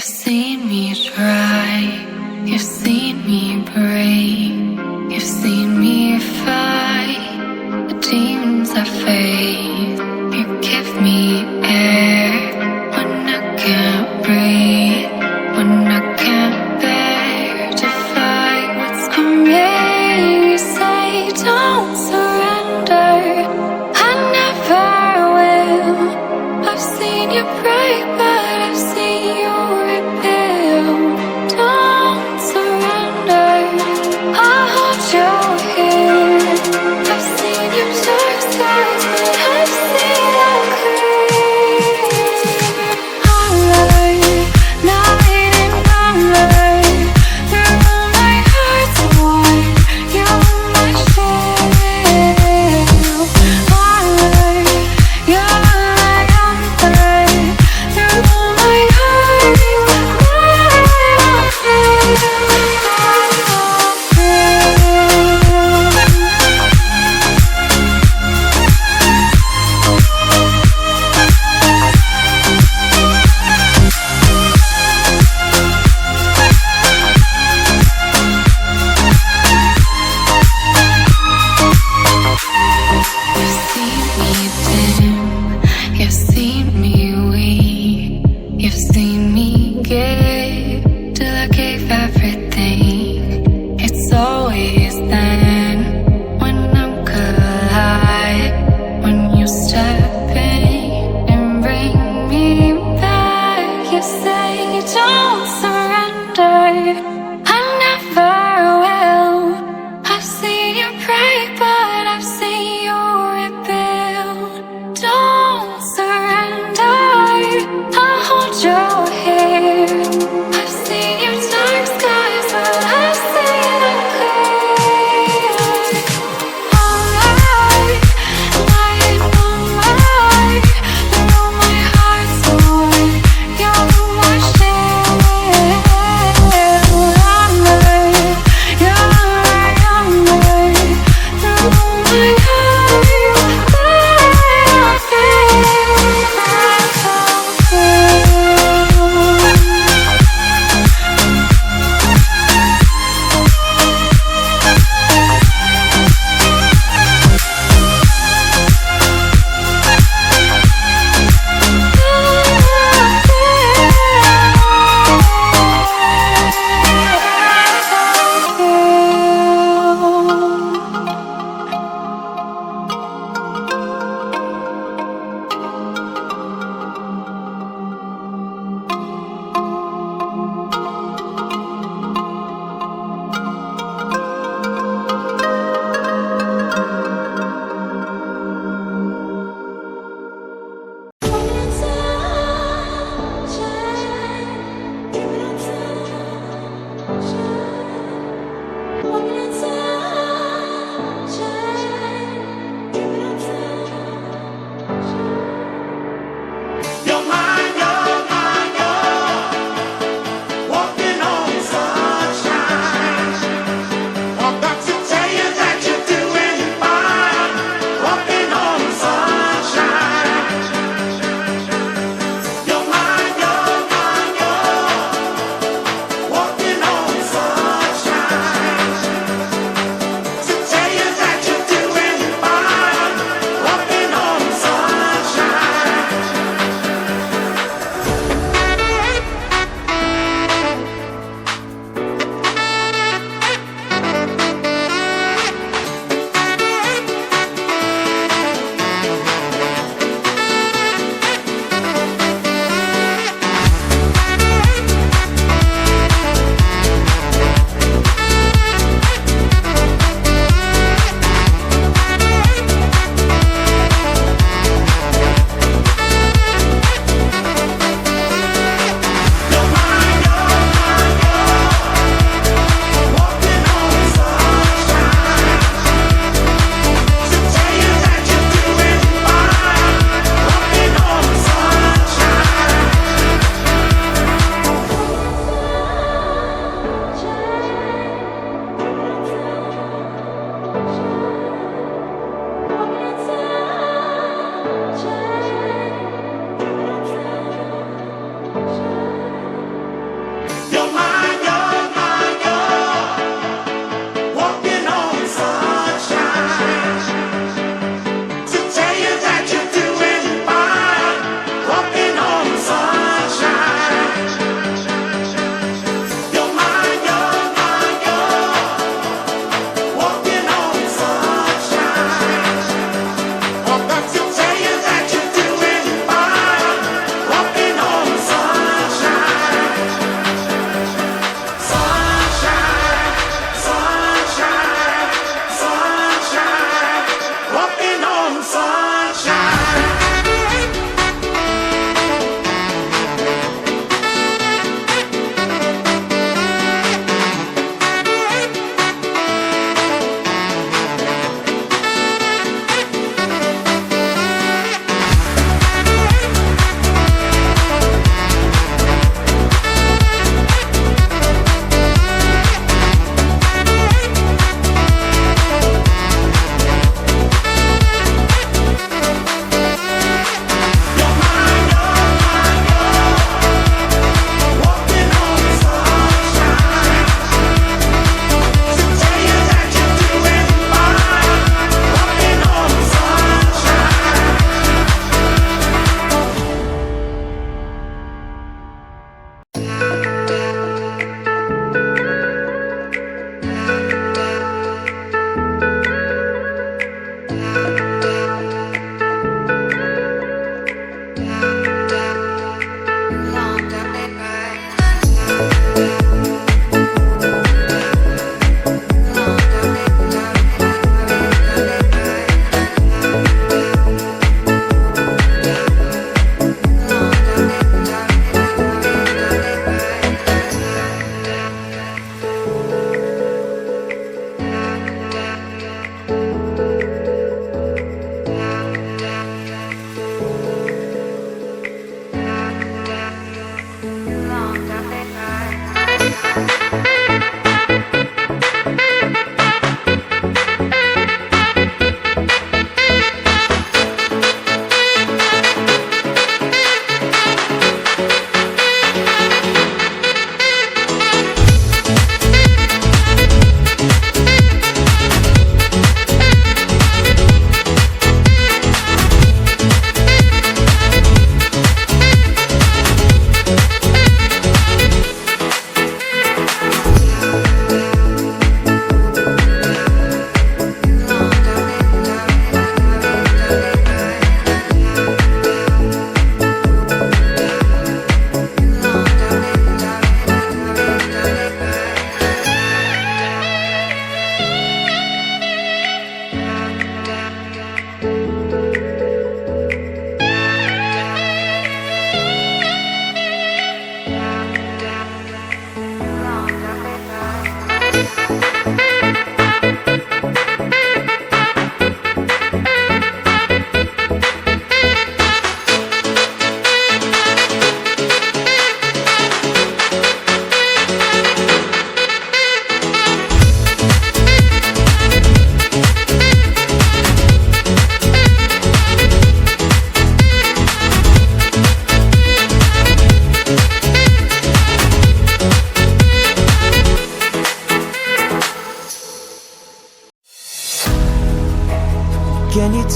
You've seen me try, you've seen me break, you've seen me fight the demons I face. You give me air when I can't breathe, when I can't bear to fight what's coming. You say don't surrender, I never will. I've seen you break, but I've seen you rebuild. Don't surrender, I'll hold you here. I've seen your dark sides, but I've seen them clear. I learn now.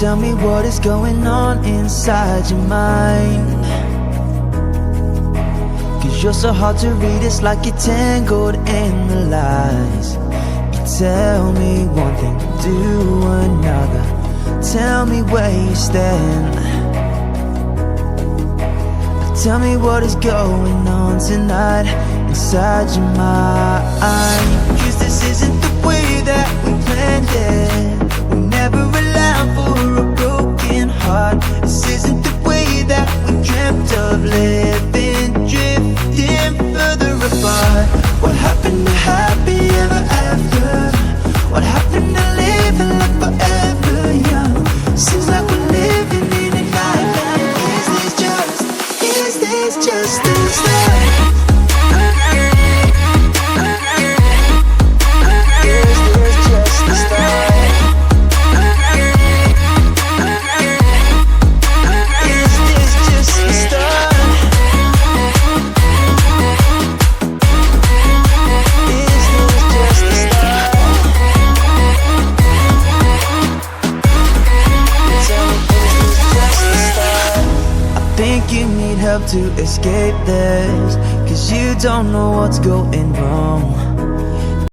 Tell me what is going on inside your mind, 'cause you're so hard to read, it's like you're tangled in the lies. You tell me one thing, do another. Tell me where you stand. Tell me what is going on tonight inside your mind, 'cause this isn't the way that we planned it. We never allow for a broken heart. This isn't the way that we dreamt of living, drifting further apart. What happened to happy ever after? What happened to living like forever young? Seems like we're living in a nightmare. Is this just the start? You need help to escape this, 'cause you don't know what's going wrong.